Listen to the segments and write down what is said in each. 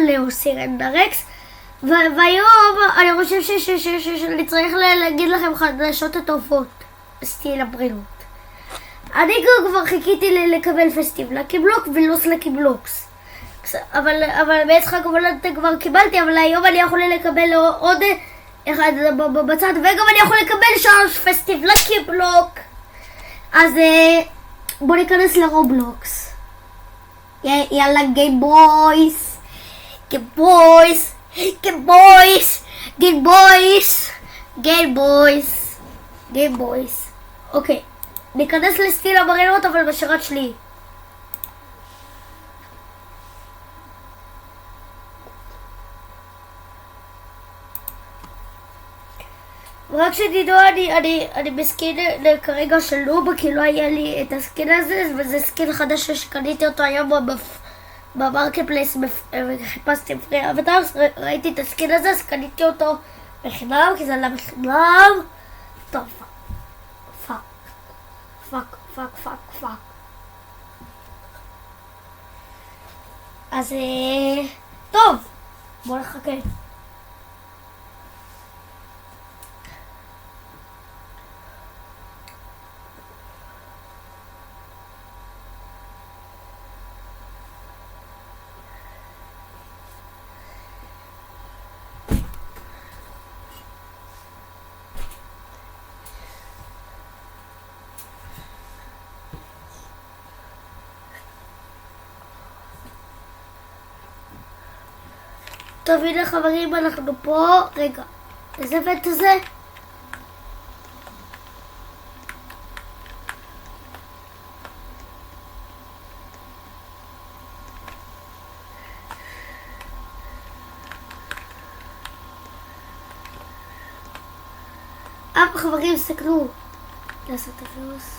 לאוסי רנדרקס, והיום אני חושב שאני צריך להגיד לכם חדשות הטובות בסטיל הבריאות. אני כבר חיכיתי לקבל פסטיב לקי בלוק ולוס לקי בלוקס, אבל בעצם כבר קיבלתי, אבל היום אני יכול לקבל עוד אחד בצד, וגם אני יכול לקבל 3 פסטיב לקי בלוק. אז בואו ניכנס לרובלוקס. יאללה גיי בויס, גיי בויס, גיי בויס, גיי בויס, גיי בויס, גיי בויס. אוקיי, ניכנס לסטיל הבריאות אבל בשירת שלי. רק שתדעו, אני בסקין כרגע של נובה, כי לא היה לי את הסקין הזה, וזה סקין חדש שקניתי אותו היום במרקט פלייס, וחיפשתי פרי אבטרס, ראיתי את הסקין הזה, אז קניתי אותו בחינם, כי זה עלה בחינם. טוב, פאק. אז טוב, בואו נחכה. טוב, הנה חברים, אנחנו פה. רגע, איזה וט הזה? חברים, סתכלו. לעשות הווירוס.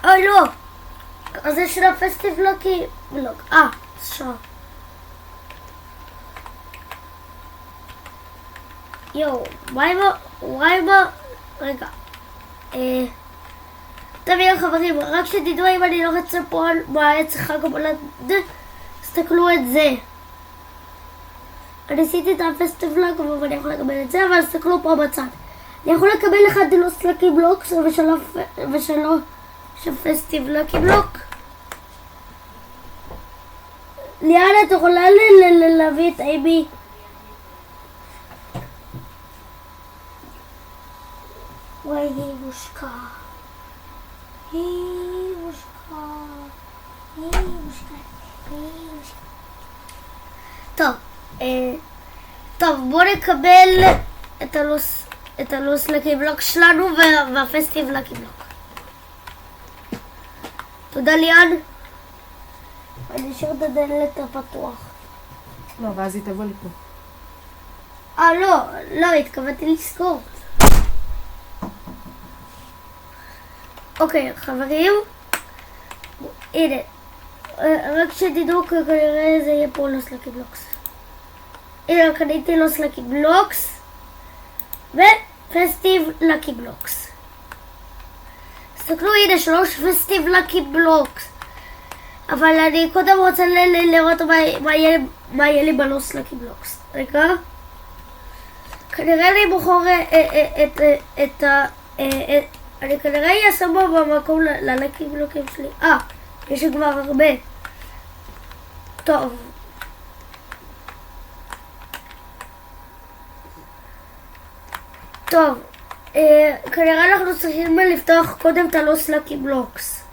אוי, לא! אז זה של הפסטיב לקי בלוק. שעה. יואו, וואי, רגע. טוב, חברים, רק שתדעו אם אני לא רוצה פה על מה צריך גם על תסתכלו את זה. אני עשיתי את הפסטיב לקי ואני יכול לקבל את זה, אבל תסתכלו פה בצד. אני יכול לקבל אחד דלוס לקי בלוקס ושלו פסטיב לקי בלוק. ליאנה, את יכולה להביא את איבי? וואי, היא מושקע. טוב, בואו נקבל את הלוס לקי בלוק שלנו והפסטיב לקי בלוק. תודה ליאן. אני אשאיר את הדלת הפתוח. לא, ואז היא תבוא לי פה. לא, התכוונתי לזכור. אוקיי, חברים. הנה. רק שתדעו, כנראה זה יהיה פה לוס לקי בלוקס. הנה, קניתי לוס לקי בלוקס. ופסטיב לקי בלוקס. תסתכלו, הנה 3 פסטיב לקי בלוקס. אבל אני קודם רוצה לראות מה יהיה לי בלוס לקי בלוקס. רגע. כנראה אני בוחר אני כנראה אעשה בו במקום ללקי בלוקים שלי. יש לי כבר הרבה. טוב, כנראה אנחנו צריכים לפתוח קודם את הלוס לקי בלוקס.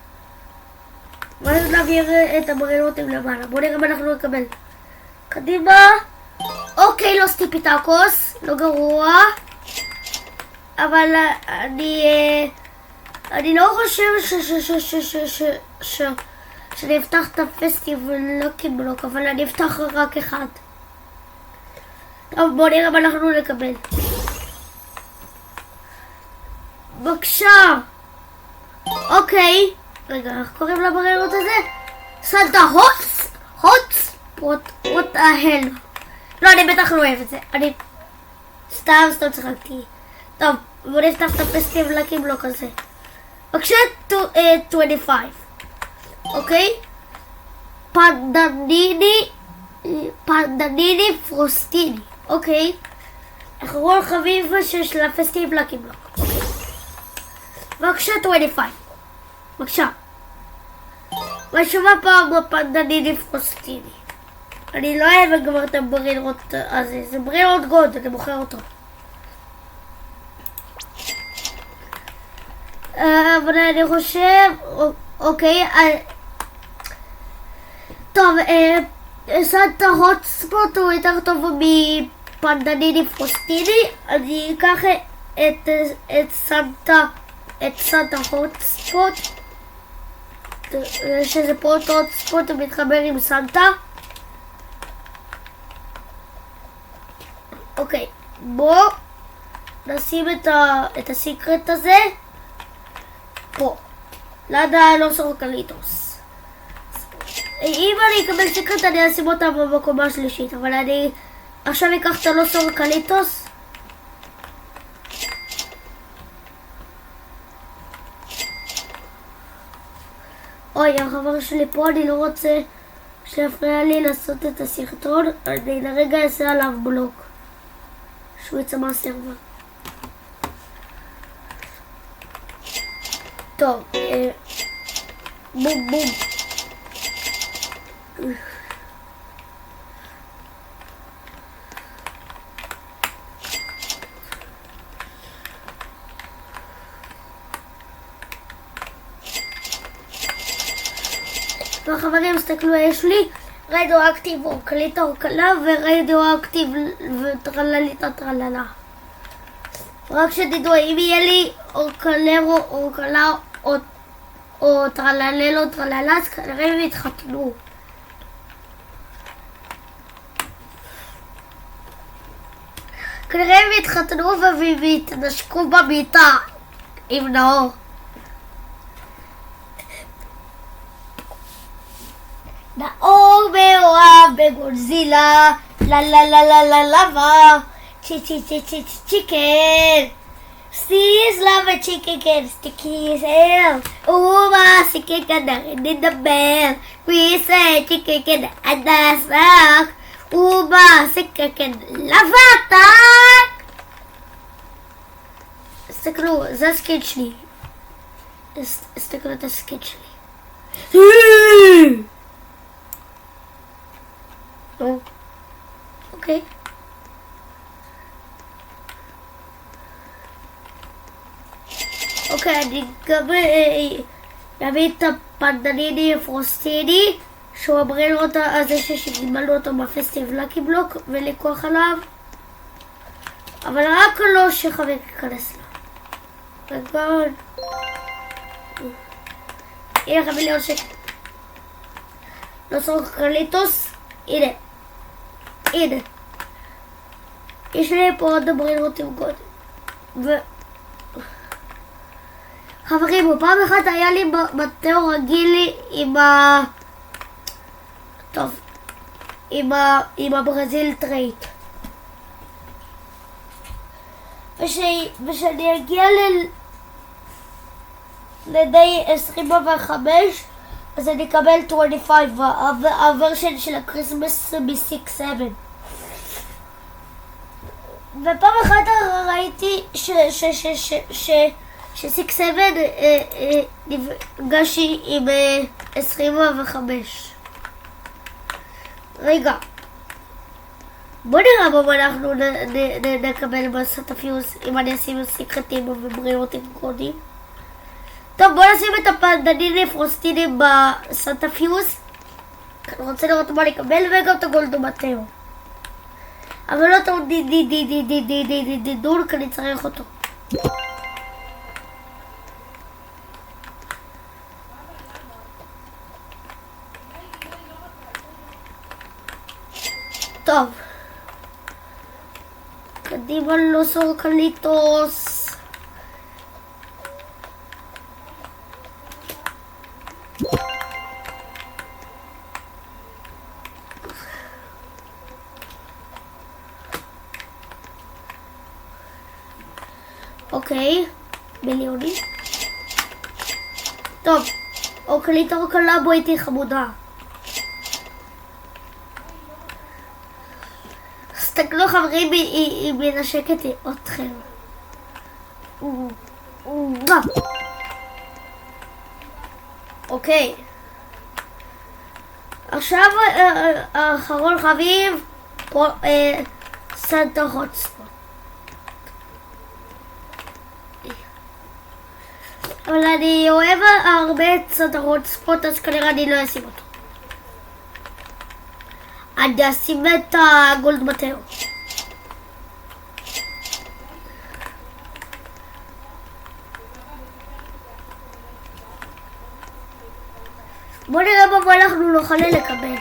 ואז נעביר את הבריאות עם למעלה. בואו נראה מה אנחנו נקבל. קדימה. אוקיי, לוס טיפיטקוס. לא גרוע. אבל אני לא חושב שאני אפתח את הפסטיב לקי בלוק, אבל אני אפתח רק אחד. טוב, בואו נראה מה אנחנו נקבל. בבקשה. אוקיי. רגע, איך קוראים לבריאות הזה? סנטה הוטס? what the hell? לא, אני בטח לא אוהב את זה. אני סתם צחקתי. טוב, בואו נפתח את הפסטיב לקי בלוק הזה. בבקשה, 25. אוקיי? פנדניני פנדניני פרוסטיני. אוקיי. אחרון חביב של הפסטיב לקי בלוק. אוקיי. בבקשה 25. בבקשה. רשומה פעם בפנדניני פרוסטיני. אני לא אוהב כבר את הברירות הזה. זה ברירות גוד, אני מוכר אותו. אבל אני חושב... אוקיי. טוב, סנטה הוטספוט הוא יותר טוב מפנדניני פרוסטיני. אני אקח את סנטה הוטספוט, שזה פרוט הוטספוט ומתחבר עם סנטה. אוקיי, בוא נשים את הסיקרט הזה פה, ליד הלוס אורקליטוס. אם אני אקבל סיקרט אני אשים אותה במקומה השלישית, אבל אני עכשיו אקח את הלוס אורקליטוס. אוי, החבר שלי פה, אני לא רוצה שיפריע לי לעשות את הסרטון. אני לרגע אעשה עליו בלוק שהוא יצא מהסרבר. טוב, בום בום. והחברים, הסתכלו, יש לי רדיואקטיב אורקליטה אורקלה ורדיואקטיב וטרלליטה טרללה. רק שתדעו, אם יהיה לי אורקלרו אורקלה או טרלללו טרללה, אז כנראה הם יתחתנו. כנראה הם יתחתנו ויתנשקו במיטה עם נאור. נאור מאוהב בגונזילה, לה לה לה לה לה למה, צ'י צ'י צ'י צ'י צ'יקן, סטיז למה צ'יקן, סטיקי סל, ומה סיקן נדבר, ויסה צ'יקן עדסק, ומה סיקן לבטק. תסתכלו, זה הסקין שלי. תסתכלו את הסקין שלי. אוקיי. אוקיי, אני גם אביא את הפנדניני פרוסטיני, שהוא הברירות הזה שקיבלנו אותו בפסטיבל לקי בלוק, ולקוח עליו. אבל רק לא שחבר ייכנס לה. רגע. הנה 1 מיליון שקל. לוס אורקליטוס. הנה. הנה. יש לי פה עוד ברירות עם קודם. חברים, פעם אחת היה לי מטאו רגיל עם טוב. עם הברזיל טרייט. ושאני אגיע לידי 25, אז אני אקבל 25, הוורשן של הקריסמס מ-6-7. ופעם אחת ראיתי ש-6-7 נפגש עם 25. רגע. בוא נראה מה אנחנו נקבל בסט הפיוז, אם אני אשים סיקרטים ובריאות עם קודים. טוב, בוא נשים את הפנדניני פרוסטיני בסט הפיוז. אני רוצה לראות מה נקבל, וגם את הגולדו מטאו. אבל לא טוב דידול, כי אני צריך אותו. טוב. קדימה לוס אורקליטוס. אוקיי, מיליונים. טוב, אורקליטה אורקלה בו איתי חמודה. תסתכלו חברים, היא מנשקת אתכם. אוקיי. עכשיו האחרון חביב, סנטה הוטספוט. אבל אני אוהב הרבה את סנטה הוטספוט, אז כנראה אני לא אשים אותו. אני אשים את הגולד מטאו. בוא נראה מה אנחנו נוכל לקבל.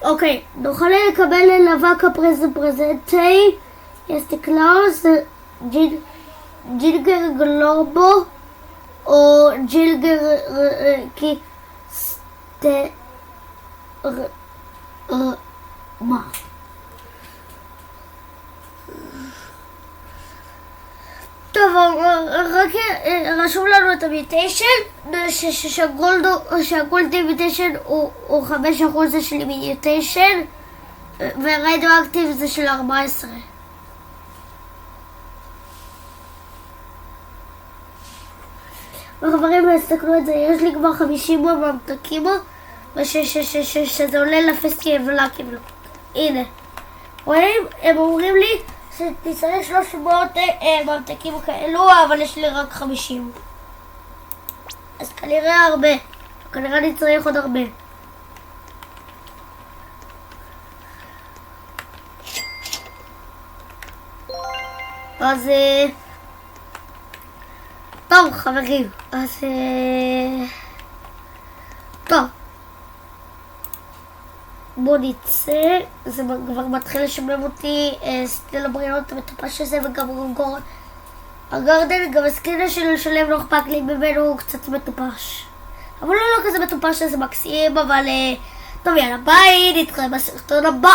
אוקיי, נוכל לקבל ללווקה פרזנטי, יסטי קלאוס, ג'ילגר גלובו, או ג'ילגר מה? טוב, רק רשום לנו את המיוטיישן, שהגולד מיוטיישן הוא 5% של מיוטיישן, ורדיואקטיב זה של 14. וחברים, הסתכלו את זה, יש לי כבר 50 ממתקים, שזה עולה לפסטיבל להקים לו. הנה, רואים? הם אומרים לי שתצטרך 300 ממתקים כאלו, אבל יש לי רק 50. אז כנראה הרבה. כנראה אני צריך עוד הרבה. אז טוב חברים, אז טוב, בוא נצא. זה כבר מתחיל לשמם אותי, סטיל הבריאות המטופש הזה, וגם הגרדן, גם הסקינה של שלם לא אכפת לי ממנו, הוא קצת מטופש, אבל לא כזה מטופש, שזה מקסים. אבל טוב, יאללה ביי, נתראה בסרטון הבא.